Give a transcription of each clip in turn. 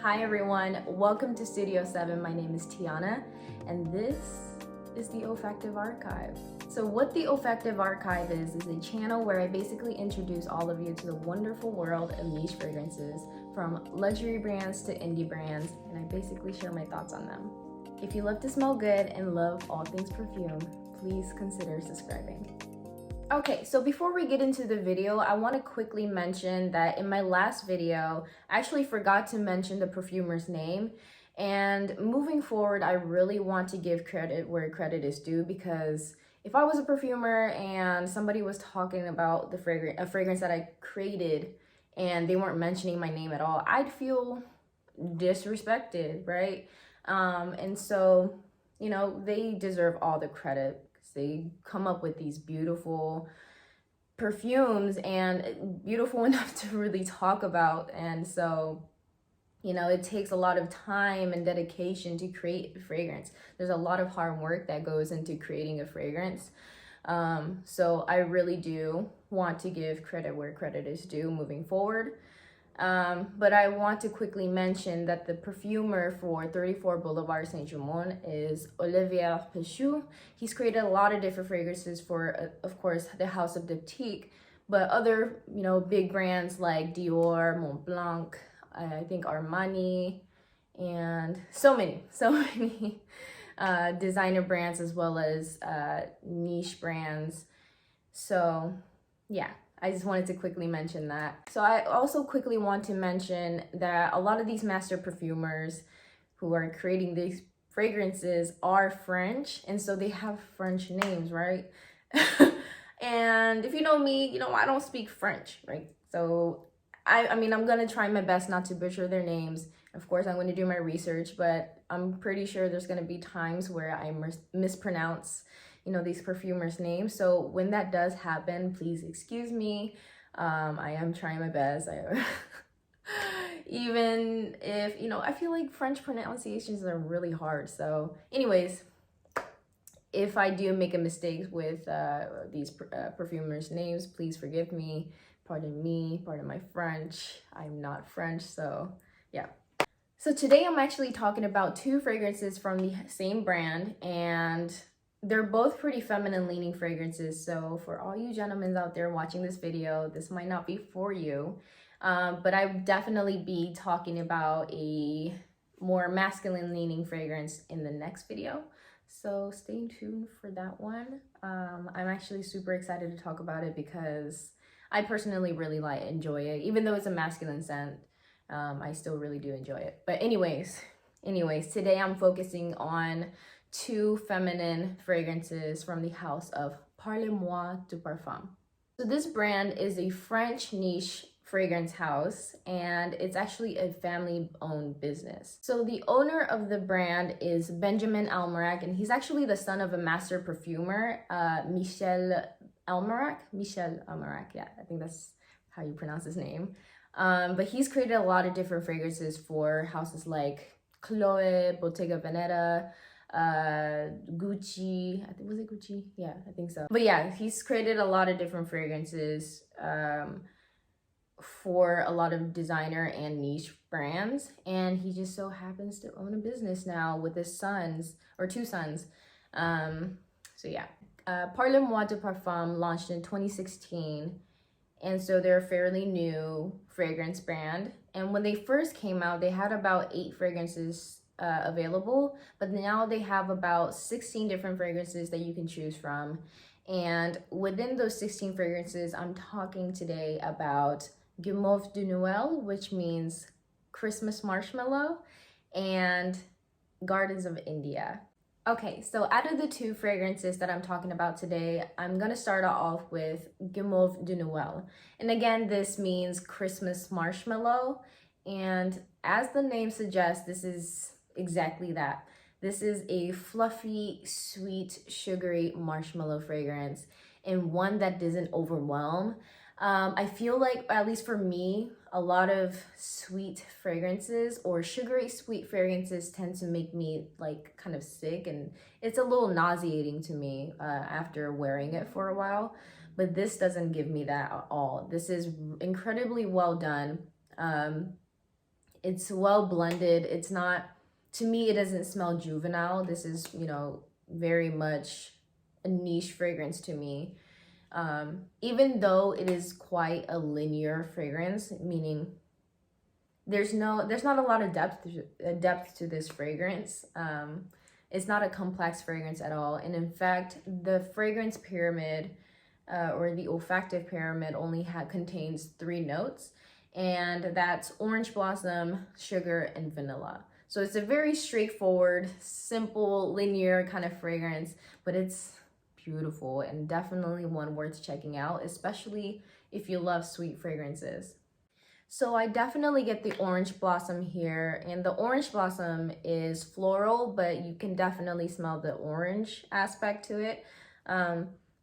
Hi everyone, welcome to Studio 7. My name is Tiana, and this is the Olfactive Archive. So what the Olfactive Archive is a channel where I basically introduce all of you to the wonderful world of niche fragrances, from luxury brands to indie brands, and I basically share my thoughts on them. If you love to smell good and love all things perfume, please consider subscribing. Okay, so before we get into the video, I want to quickly mention that in my last video, I actually forgot to mention the perfumer's name. And moving forward, I really want to give credit where credit is due, because if I was a perfumer and somebody was talking about the a fragrance that I created and they weren't mentioning my name at all, I'd feel disrespected, right? And so, you know, they deserve all the credit. They come up with these beautiful perfumes and beautiful enough to really talk about. And so, you know, it takes a lot of time and dedication to create a fragrance. There's a lot of hard work that goes into creating a fragrance. So I really do want to give credit where credit is due moving forward. But I want to quickly mention that the perfumer for 34 Boulevard Saint-Germain is Olivier Péchou. He's created a lot of different fragrances for, of course, the House of Diptyque, but other, you know, big brands like Dior, Montblanc, I think Armani, and so many designer brands, as well as niche brands. So yeah, I just wanted to quickly mention that. So I also quickly want to mention that a lot of these master perfumers who are creating these fragrances are French, and so they have French names, right? And if you know me, you know I don't speak French, right? So I mean, I'm gonna try my best not to butcher their names. Of course, I'm going to do my research, but I'm pretty sure there's going to be times where I mispronounce, you know, these perfumers' names. So when that does happen, please excuse me. I am trying my best. Even if, you know, I feel like French pronunciations are really hard. So anyways, if I do make a mistake with these perfumers' names, please forgive me. Pardon my French. I'm not French, so yeah. So today I'm actually talking about two fragrances from the same brand, and they're both pretty feminine leaning fragrances. So for all you gentlemen out there watching this video, this might not be for you, but I would definitely be talking about a more masculine leaning fragrance in the next video. So stay tuned for that one. I'm actually super excited to talk about it because I personally really enjoy it. Even though it's a masculine scent, I still really do enjoy it. But anyways, today I'm focusing on two feminine fragrances from the house of Parlemoideparfum. So this brand is a French niche fragrance house, and it's actually a family-owned business. So the owner of the brand is Benjamin Almerac, and he's actually the son of a master perfumer, Michel Almerac, yeah, I think that's how you pronounce his name. But he's created a lot of different fragrances for houses like Chloe, Bottega Veneta, Gucci. Was it Gucci? Yeah, I think so. But yeah, he's created a lot of different fragrances for a lot of designer and niche brands. And he just so happens to own a business now with his sons, or two sons. So yeah. Parlemoideparfum launched in 2016, and so they're a fairly new fragrance brand. And when they first came out, they had about 8 fragrances available, but now they have about 16 different fragrances that you can choose from. And within those 16 fragrances, I'm talking today about Guimauve de Noel, which means Christmas marshmallow, and Gardens of India. Okay, so out of the two fragrances that I'm talking about today, I'm gonna start off with Guimauve de Noel. And again, this means Christmas marshmallow. And as the name suggests, this is exactly that. This is a fluffy, sweet, sugary marshmallow fragrance, and one that doesn't overwhelm. I feel like, at least for me, a lot of sweet fragrances or sugary sweet fragrances tend to make me like kind of sick, and it's a little nauseating to me after wearing it for a while. But this doesn't give me that at all. This is incredibly well done. It's well blended. It's not, to me, it doesn't smell juvenile. This is, you know, very much a niche fragrance to me. Even though it is quite a linear fragrance, meaning there's not a lot of depth to this fragrance. It's not a complex fragrance at all. And in fact, the fragrance pyramid, or the olfactive pyramid, only contains 3 notes, and that's orange blossom, sugar, and vanilla. So it's a very straightforward, simple, linear kind of fragrance, but it's beautiful and definitely one worth checking out, especially if you love sweet fragrances. So I definitely get the orange blossom here, and the orange blossom is floral, but you can definitely smell the orange aspect to it.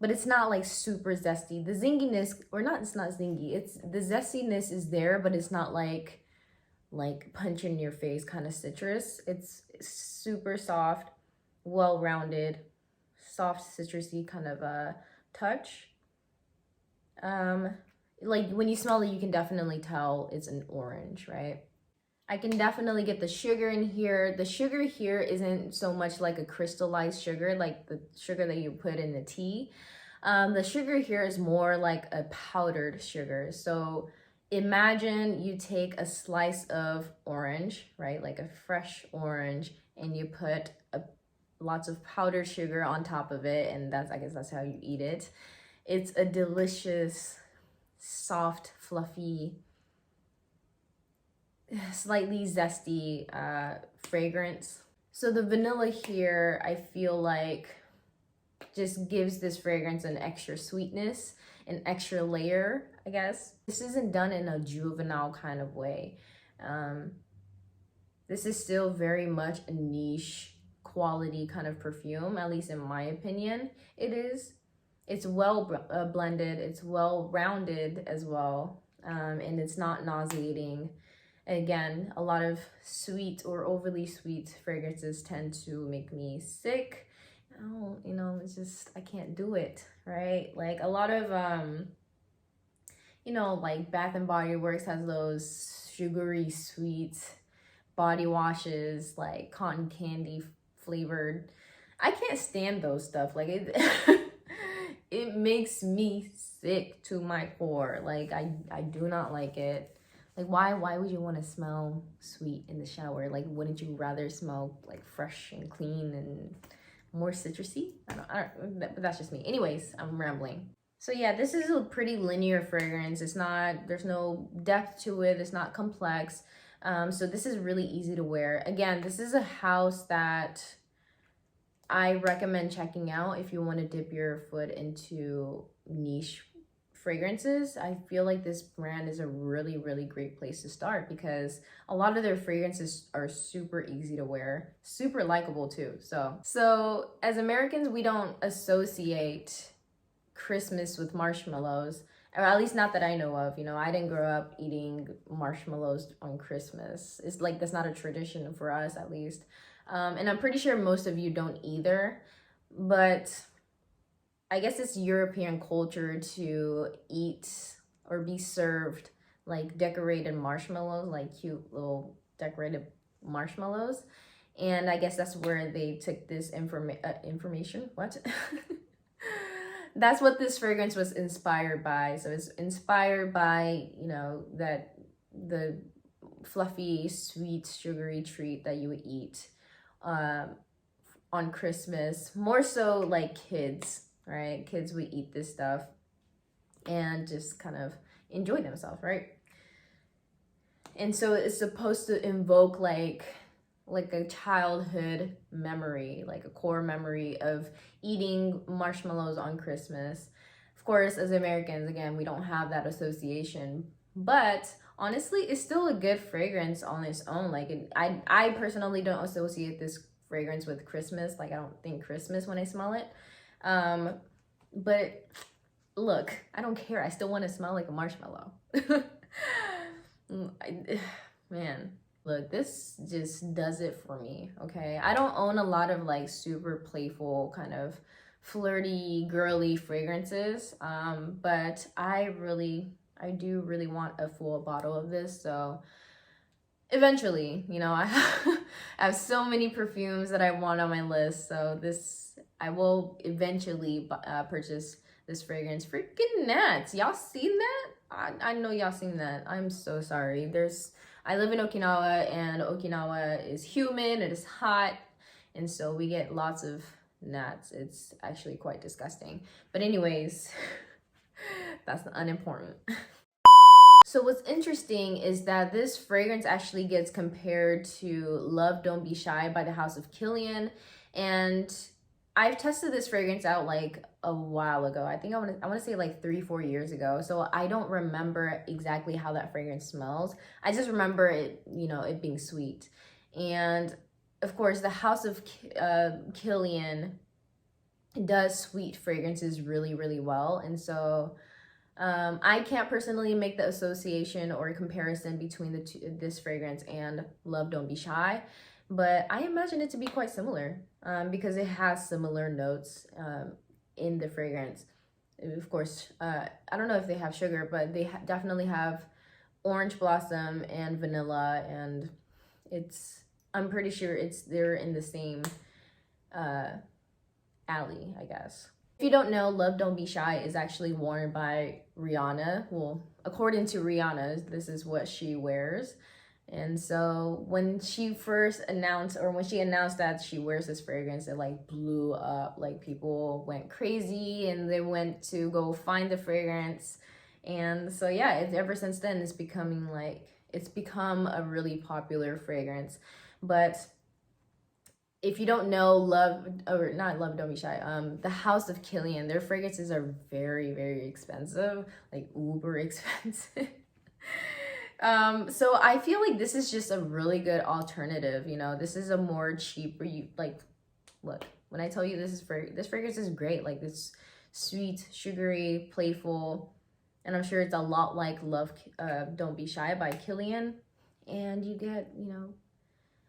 But it's not like super zesty. The zinginess, or not, it's not zingy. It's the zestiness is there, but it's not like punch in your face kind of citrus. It's super soft, well-rounded, soft citrusy kind of a touch. Like when you smell it, you can definitely tell it's an orange, right? I can definitely get the sugar in here. The sugar here isn't so much like a crystallized sugar, like the sugar that you put in the tea. The sugar here is more like a powdered sugar. So imagine you take a slice of orange, right? Like a fresh orange, and you put lots of powdered sugar on top of it. And I guess that's how you eat it. It's a delicious, soft, fluffy, slightly zesty fragrance. So the vanilla here, I feel like just gives this fragrance an extra sweetness, an extra layer, I guess. This isn't done in a juvenile kind of way. This is still very much a niche quality kind of perfume, at least in my opinion. It is. It's well blended, it's well rounded as well, and it's not nauseating. Again, a lot of sweet or overly sweet fragrances tend to make me sick. Oh, you know, it's just, I can't do it, right? Like a lot of, you know, like Bath and Body Works has those sugary sweet body washes, like cotton candy flavored. I can't stand those stuff. Like it, it makes me sick to my core. Like I do not like it. Like why would you want to smell sweet in the shower? Like wouldn't you rather smell like fresh and clean and more citrusy? I don't, but that's just me. Anyways, I'm rambling. So yeah, this is a pretty linear fragrance. It's not, there's no depth to it. It's not complex. So this is really easy to wear. Again, this is a house that I recommend checking out if you want to dip your foot into niche fragrances. I feel like this brand is a really, really great place to start because a lot of their fragrances are super easy to wear, super likable too. So as Americans, we don't associate Christmas with marshmallows, or at least not that I know of. You know, I didn't grow up eating marshmallows on Christmas. It's like, that's not a tradition for us, at least. And I'm pretty sure most of you don't either, but I guess it's European culture to eat or be served like decorated marshmallows, like cute little decorated marshmallows. And I guess that's where they took this information. What? That's what this fragrance was inspired by. So it's inspired by, you know, that the fluffy, sweet, sugary treat that you would eat on Christmas. More so like kids, right? Kids would eat this stuff and just kind of enjoy themselves, right? And so it's supposed to invoke like a childhood memory, like a core memory of eating marshmallows on Christmas. Of course, as Americans, again, we don't have that association, but honestly, it's still a good fragrance on its own. Like I personally don't associate this fragrance with Christmas. Like I don't think Christmas when I smell it. But look, I don't care. I still want to smell like a marshmallow. Man, look, this just does it for me, okay? I don't own a lot of like super playful kind of flirty, girly fragrances, but I do really want a full bottle of this. So Eventually, you know, I have so many perfumes that I want on my list. So I will eventually purchase this fragrance. Freaking gnats. Y'all seen that? I know y'all seen that. I'm so sorry. I live in Okinawa, and Okinawa is humid, it is hot, and so we get lots of gnats. It's actually quite disgusting. But anyways, that's unimportant. So what's interesting is that this fragrance actually gets compared to Love Don't Be Shy by the House of Kilian, and I've tested this fragrance out like a while ago. I think I want to say like 3-4 years ago. So I don't remember exactly how that fragrance smells. I just remember it, you know, it being sweet. And of course, the House of Kilian does sweet fragrances really, really well. And so I can't personally make the association or comparison between this fragrance and Love Don't Be Shy, but I imagine it to be quite similar because it has similar notes in the fragrance. Of course, I don't know if they have sugar, but they definitely have orange blossom and vanilla, and I'm pretty sure they're in the same alley, I guess. If you don't know, Love Don't Be Shy is actually worn by Rihanna. Well, according to Rihanna, this is what she wears. And so when she first announced, or when she announced that she wears this fragrance, it like blew up. Like people went crazy and they went to go find the fragrance. And so yeah, ever since then it's become a really popular fragrance. But if you don't know Don't Be Shy, the House of Kilian, their fragrances are very, very expensive, like uber expensive. So I feel like this is just a really good alternative. You know, this is a more cheaper, look, when I tell you this fragrance is great. Like, it's sweet, sugary, playful, and I'm sure it's a lot like Love Don't Be Shy by Kilian. And you get, you know,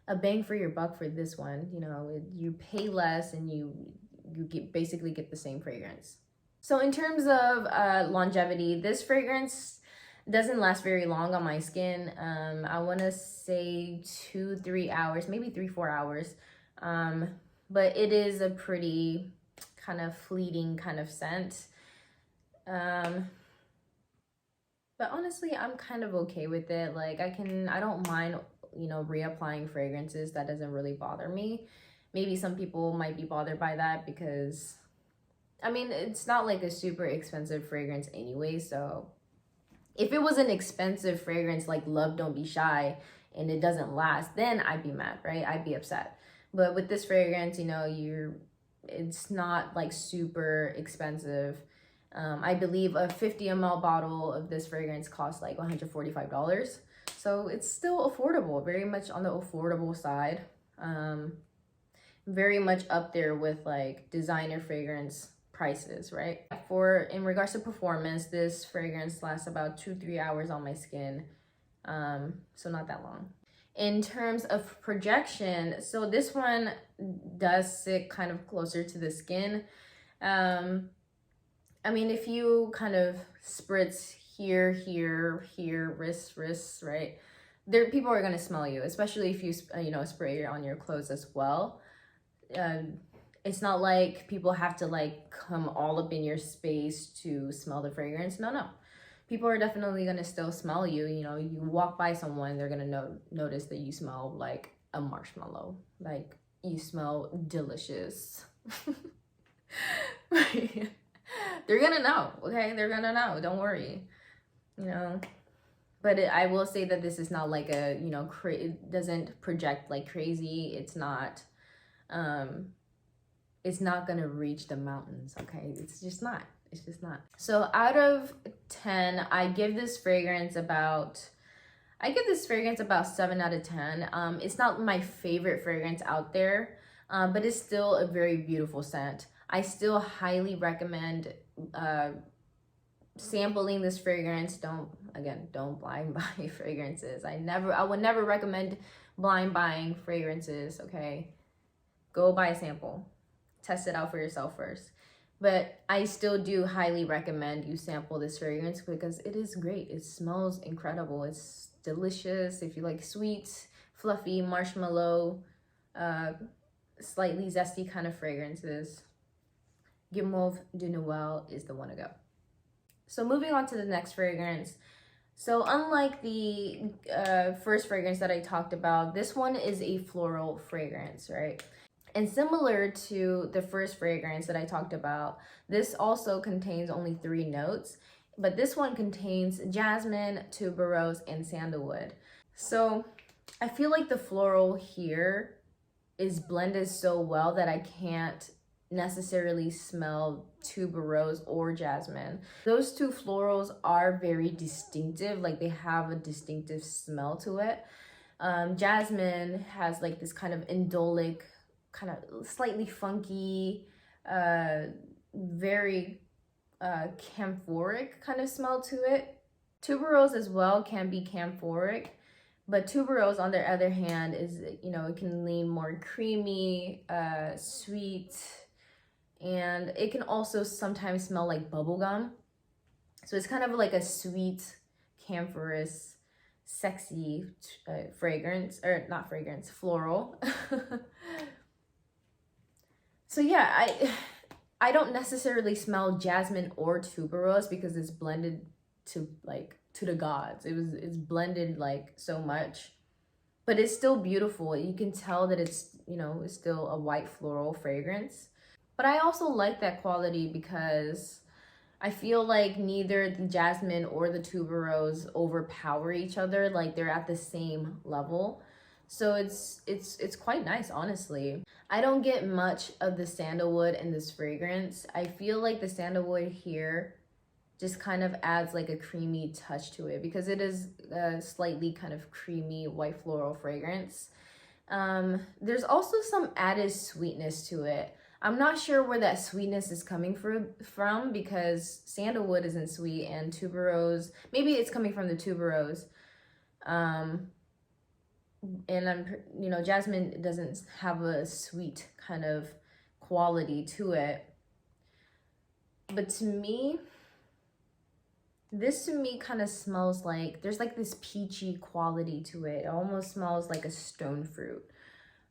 a bang for your buck for this one. You know, you pay less and you basically get the same fragrance. So in terms of longevity, this fragrance doesn't last very long on my skin. I want to say 2-3 hours, maybe 3-4 hours. But it is a pretty kind of fleeting kind of scent. But honestly, I'm kind of okay with it. Like, I don't mind, you know, reapplying fragrances. That doesn't really bother me. Maybe some people might be bothered by that because, I mean, it's not like a super expensive fragrance anyway. So if it was an expensive fragrance like Love Don't Be Shy and it doesn't last, then I'd be mad, right? I'd be upset. But with this fragrance, you know, it's not like super expensive. I believe a 50 ml bottle of this fragrance costs like $145. So it's still affordable, very much on the affordable side. Very much up there with like designer fragrance prices, right? In regards to performance, this fragrance lasts about 2-3 hours on my skin. So not that long. In terms of projection, so this one does sit kind of closer to the skin. I mean, if you kind of spritz here, wrists, right? People are gonna smell you, especially if you, you know, spray it on your clothes as well. It's not like people have to like come all up in your space to smell the fragrance. No. People are definitely gonna still smell you. You know, you walk by someone, they're gonna notice that you smell like a marshmallow. Like, you smell delicious. They're gonna know, okay? They're gonna know, don't worry, you know? But I will say that this is not like a, you know, it doesn't project like crazy. It's not gonna reach the mountains, okay? It's just not. So out of 10, I give this fragrance about 7 out of 10. It's not my favorite fragrance out there, but it's still a very beautiful scent. I still highly recommend sampling this fragrance. Don't blind buy fragrances. I would never recommend blind buying fragrances, okay? Go buy a sample. Test it out for yourself first. But I still do highly recommend you sample this fragrance because it is great. It smells incredible. It's delicious. If you like sweet, fluffy, marshmallow, uh, slightly zesty kind of fragrances, Guimauve de Noel is the one to go. So moving on to the next fragrance. So unlike the first fragrance that I talked about, this one is a floral fragrance, right? And similar to the first fragrance that I talked about, this also contains only 3 notes, but this one contains jasmine, tuberose, and sandalwood. So I feel like the floral here is blended so well that I can't necessarily smell tuberose or jasmine. Those 2 florals are very distinctive, like they have a distinctive smell to it. Jasmine has like this kind of indolic, kind of slightly funky, very camphoric kind of smell to it. Tuberose as well can be camphoric, but tuberose on the other hand is, you know, it can lean more creamy, sweet, and it can also sometimes smell like bubblegum. So it's kind of like a sweet, camphorous, sexy fragrance, or not fragrance, floral. So yeah, I don't necessarily smell jasmine or tuberose because it's blended to the gods. It's blended like so much, but it's still beautiful. You can tell that it's, you know, it's still a white floral fragrance. But I also like that quality because I feel like neither the jasmine or the tuberose overpower each other. Like they're at the same level. So it's quite nice, honestly. I don't get much of the sandalwood in this fragrance. I feel like the sandalwood here just kind of adds like a creamy touch to it because it is a slightly kind of creamy white floral fragrance. There's also some added sweetness to it. I'm not sure where that sweetness is coming from because sandalwood isn't sweet and tuberose, maybe it's coming from the tuberose. And you know, jasmine doesn't have a sweet kind of quality to it. But to me, this kind of smells like, there's like this peachy quality to it. It almost smells like a stone fruit.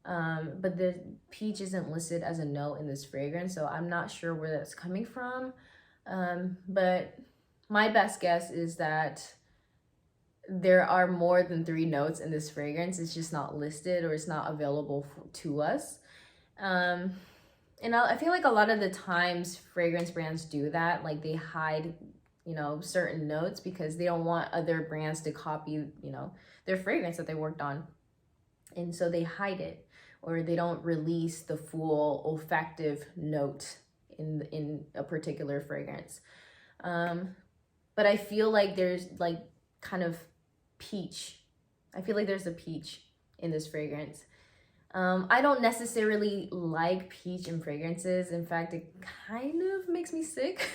But the peach isn't listed as a note in this fragrance, so I'm not sure where that's coming from. But my best guess is that there are more than 3 notes in this fragrance. It's just not listed or it's not available to us. And I feel like a lot of the times fragrance brands do that. Like they hide, you know, certain notes because they don't want other brands to copy, you know, their fragrance that they worked on. And so they hide it, or they don't release the full olfactive note in a particular fragrance. But I feel like there's like kind of peach. I feel like there's a peach in this fragrance. I don't necessarily like peach in fragrances. In fact, it kind of makes me sick.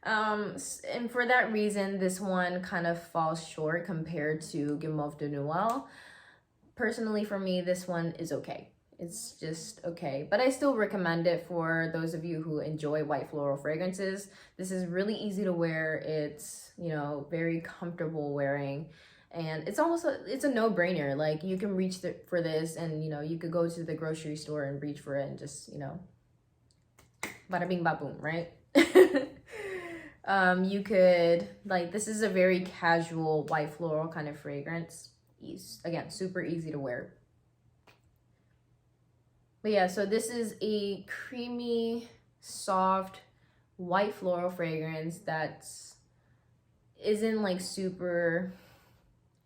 And for that reason, this one kind of falls short compared to Guimauve de Noel. Personally, for me, this one is okay. It's just okay. But I still recommend it for those of you who enjoy white floral fragrances. This is really easy to wear. It's, you know, very comfortable wearing. And it's almost it's a no-brainer. Like you can reach for this and, you know, you could go to the grocery store and reach for it and just, you know, bada bing ba boom, right? You could, like, this is a very casual white floral kind of fragrance. Again, super easy to wear. But yeah, so this is a creamy, soft, white floral fragrance that isn't like super,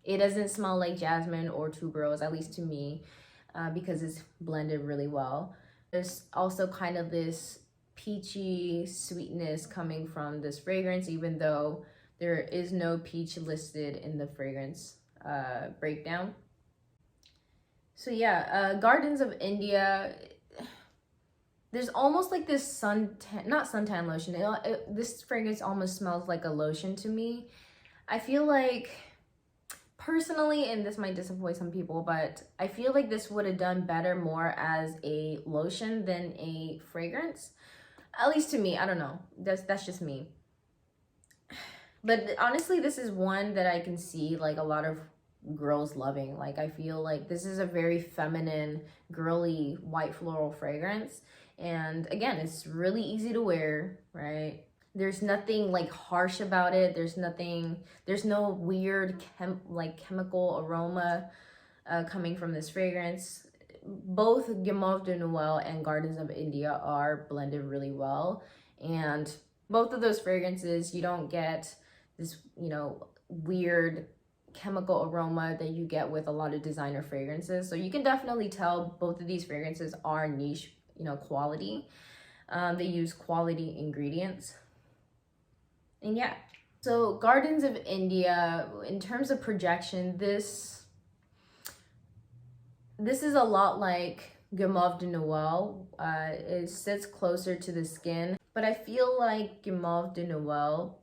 it doesn't smell like jasmine or tuberose, at least to me, because it's blended really well. There's also kind of this peachy sweetness coming from this fragrance, even though there is no peach listed in the fragrance breakdown. So yeah, Gardens of India, there's almost like this not suntan lotion. This fragrance almost smells like a lotion to me. I feel like, personally, and this might disappoint some people, but I feel like this would have done better more as a lotion than a fragrance. At least to me, I don't know. That's just me. But honestly, this is one that I can see like a lot of girls loving. Like I feel like this is a very feminine, girly white floral fragrance. And again, it's really easy to wear, right? There's nothing like harsh about it. There's no weird chemical aroma coming from this fragrance. Both Guimauve de Noel and Gardens of India are blended really well. And both of those fragrances, you don't get this, you know, weird chemical aroma that you get with a lot of designer fragrances. So you can definitely tell both of these fragrances are niche, you know, quality. They use quality ingredients. And yeah, so Gardens of India, in terms of projection, this is a lot like Guimauve de Noel. It sits closer to the skin, but I feel like Guimauve de Noel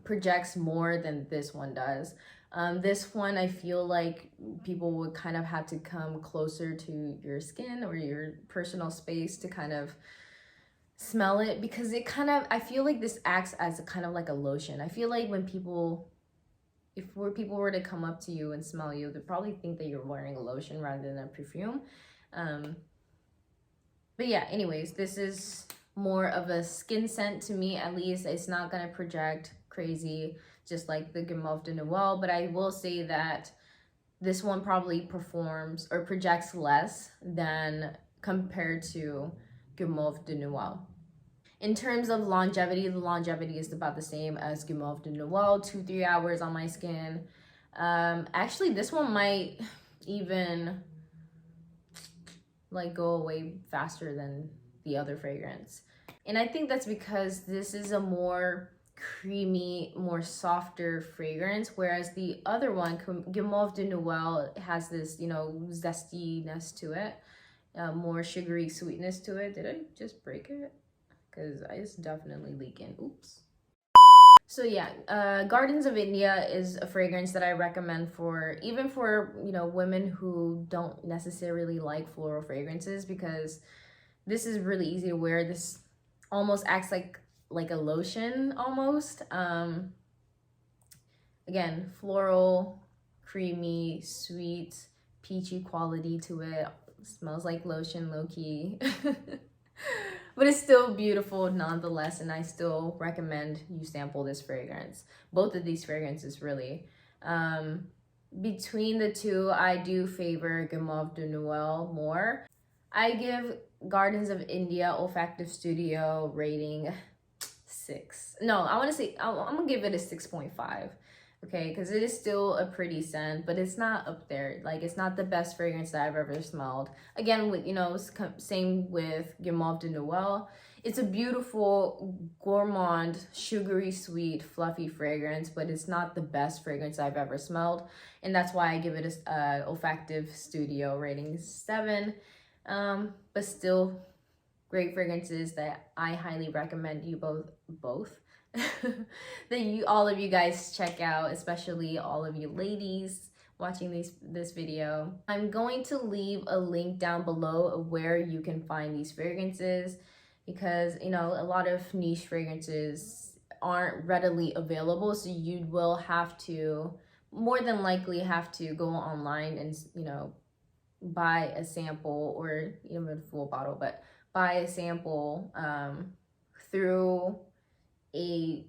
projects more than this one does. This one, I feel like people would kind of have to come closer to your skin or your personal space to kind of smell it, because it kind of, I feel like this acts as a kind of like a lotion. I feel like when people, if people were to come up to you and smell you, they'd probably think that you're wearing a lotion rather than a perfume. But yeah, anyways, this is more of a skin scent to me, at least. It's not gonna project crazy, just like the Guimauve de Noel, but I will say that this one probably performs or projects less than compared to Guimauve de Noel. In terms of longevity, the longevity is about the same as Guimauve de Noel, 2-3 hours on my skin. Actually, this one might even like go away faster than the other fragrance. And I think that's because this is a more creamy, more softer fragrance, whereas the other one, Guimauve de Noel, has this, you know, zestiness to it, more sugary sweetness to it. Did I just break it? Because it's definitely leaking. Oops. So yeah, Gardens of India is a fragrance that I recommend for, even for, you know, women who don't necessarily like floral fragrances, because this is really easy to wear. This almost acts like a lotion almost. Again, floral, creamy, sweet, peachy quality to it. Smells like lotion, low-key. But it's still beautiful nonetheless, and I still recommend you sample this fragrance. Both of these fragrances, really. Between the two, I do favor Guimauve de Noel more. I give Gardens of India Olfactive Studio rating 6. No, I want to say, I'm going to give it a 6.5. Okay, because it is still a pretty scent, but it's not up there. Like, it's not the best fragrance that I've ever smelled. Again, with, you know, same with Guimauve de Noel. It's a beautiful, gourmand, sugary, sweet, fluffy fragrance, but it's not the best fragrance I've ever smelled. And that's why I give it a Olfactive Studio rating 7. But still, great fragrances that I highly recommend you both. That all of you guys check out, especially all of you ladies watching this video. I'm going to leave a link down below of where you can find these fragrances, because, you know, a lot of niche fragrances aren't readily available, so you will have to, more than likely have to go online and, you know, buy a sample, or even a full bottle, but buy a sample through a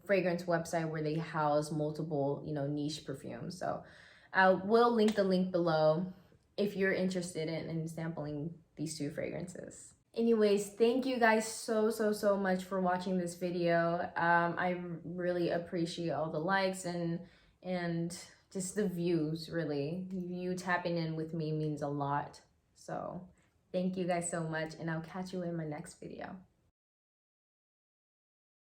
fragrance website where they house multiple, you know, niche perfumes. So I will link the link below if you're interested in sampling these two fragrances. Anyways, thank you guys so much for watching this video. I really appreciate all the likes and just the views. Really, you tapping in with me means a lot. So thank you guys so much, and I'll catch you in my next video.